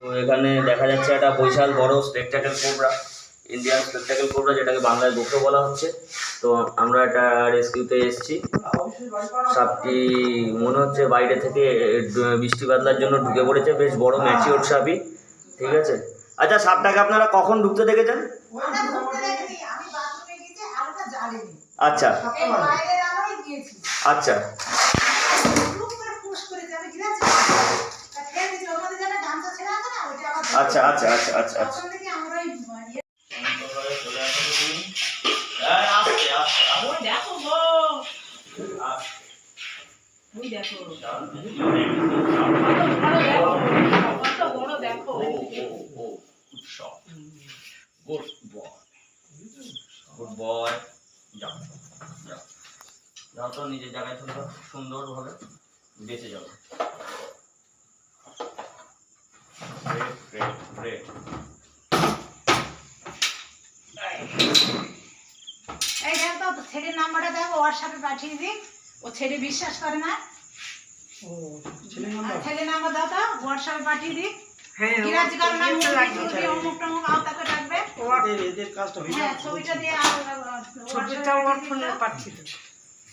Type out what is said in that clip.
তো এখানে দেখা যাচ্ছে একটা বিশাল বড় spectacle cobra, Indian spectacle cobra, যেটাকে বাংলায় গোখো বলা হচ্ছে। তো আমরা এটা রেস্কিউতে এসেছি। সাপটি মনে হচ্ছে বাইরে থেকে বৃষ্টি বাদলার জন্য ঢুকে পড়েছে, বেশ বড় ম্যাচিওর সাপই। ঠিক আছে, আচ্ছা সাপটাকে আপনারা কখন ঢুকতে দেখেছেন? আচ্ছা আচ্ছা আচ্ছা আচ্ছা আচ্ছা আচ্ছা আচ্ছা যাও তো নিজের জায়গায় চলে যাও, সুন্দরভাবে বেঁচে যাও। এই দেখো তো ছেলের নাম্বারটা দেখো, হোয়াটসঅ্যাপে পাঠিয়ে দিই। ও ছেলে বিশ্বাস করে না। ও ছেলের নাম্বার দাও তো, হোয়াটসঅ্যাপে পাঠিয়ে দিই। হ্যাঁ, অমুক টমুক আওতাকে ডাকবে। এদের কাজটা হ্যাঁ, ছবিটা দিয়ে ছবিটা আমার ফোনে পাঠিয়ে দেবে।